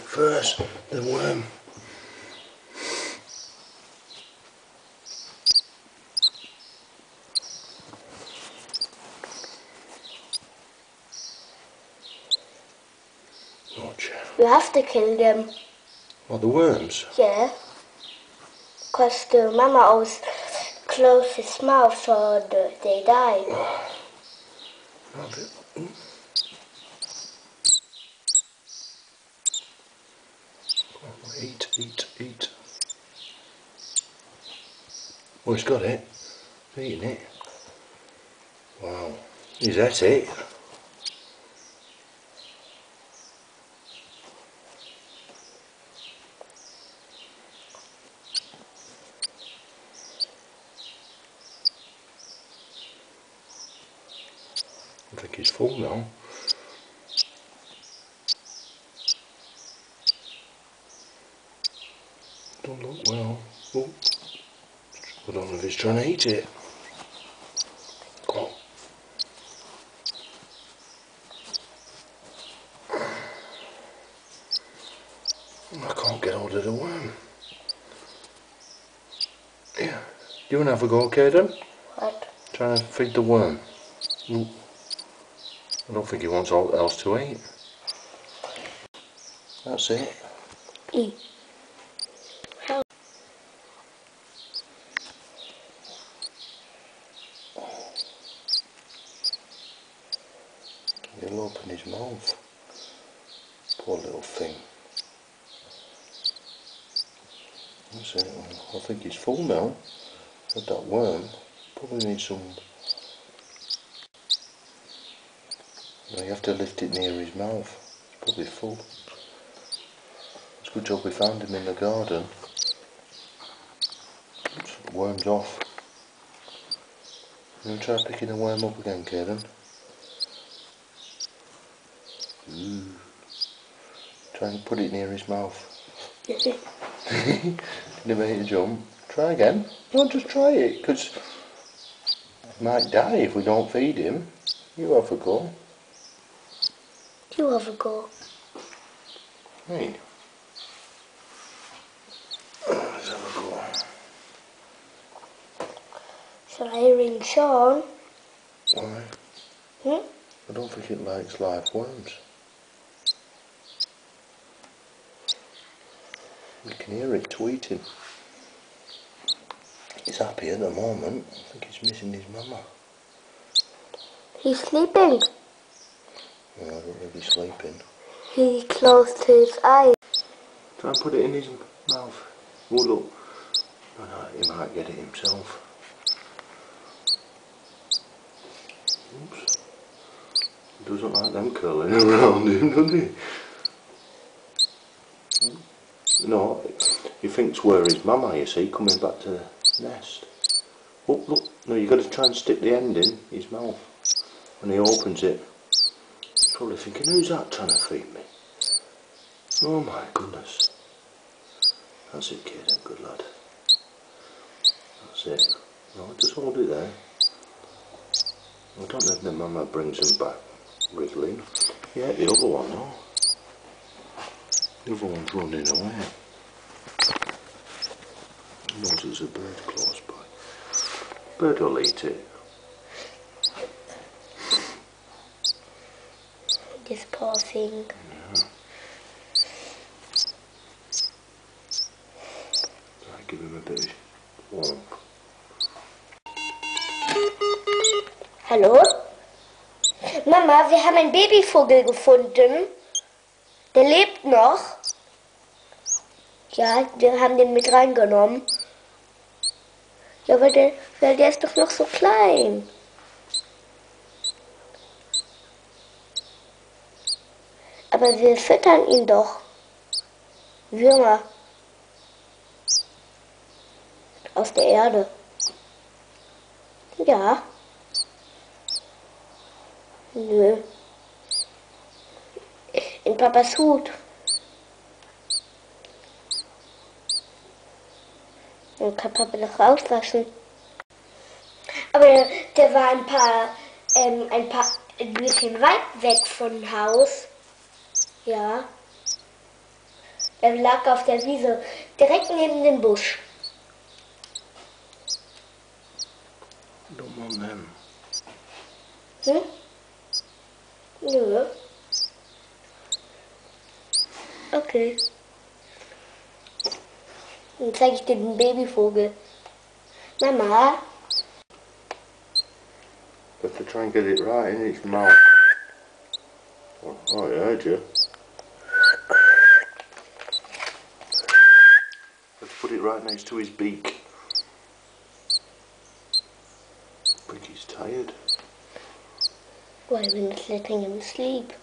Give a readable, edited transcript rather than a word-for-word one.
first, the worm. Watch. You have to kill them. What, the worms? Yeah. Because the mama always close his mouth so they die. Eat, eat, eat. Oh, he's got it. He's eating it. Wow. Is that it? I think he's full now. Don't look well. Oh. I don't know if he's trying to eat it. Come on. I can't get hold of the worm. Yeah. You want to have a go, Caden? What? Trying to feed the worm. Ooh. I don't think he wants all else to eat. That's it. Eat. How? He'll open his mouth. Poor little thing. That's it. I think he's full now. With that worm. Probably needs some. No, you have to lift it near his mouth. It's probably full. It's a good job we found him in the garden. Oops, the worm's off. You want to try picking the worm up again, Caden? Ooh. Try and put it near his mouth. Never hit a jump. Try again. No, just try it, because he might die if we don't feed him. You have a go. You have a go. Hey. Let's have a go. Shall I ring Sean? Why? Hmm? I don't think it likes live worms. We can hear it tweeting. He's happy at the moment. I think he's missing his mama. He's sleeping. No, I don't think he's sleeping. He closed his eyes. Try and put it in his mouth. Oh look. Oh, no, he might get it himself. Oops. He doesn't like them curling around him, does he? No, he thinks we're his mama, you see, coming back to the nest. Oh, look, no, you've got to try and stick the end in his mouth. When he opens it, he's probably thinking, who's that trying to feed me? Oh my goodness. That's it, kid, good lad. That's it. No, just hold it there. I don't know if the mama brings him back wriggling. Yeah, the other one, no. The other one's running away. He knows there's a bird close by. Bird will eat it. This poor thing. Yeah. I give him a bit of warmth. Hallo? Mama, wir haben einen Babyvogel gefunden. Der lebt noch. Ja, wir haben den mit reingenommen. Ja, weil der ist doch noch so klein. Aber wir füttern ihn doch. Würmer. Aus der Erde. Ja. Nö. In Papas Hut. Dann kann Papa noch rauswaschen. Aber der war ein bisschen weit weg vom Haus. Ja. Er lag auf der Wiese, direkt neben dem Busch. Don't want them. Hm? Nö. Okay. Dann zeige ich dir den Babyvogel. Mama? You have to try and get it right in its mouth. Oh, I heard you. Let's put it right next to his beak. I think he's tired. Why are we not letting him sleep?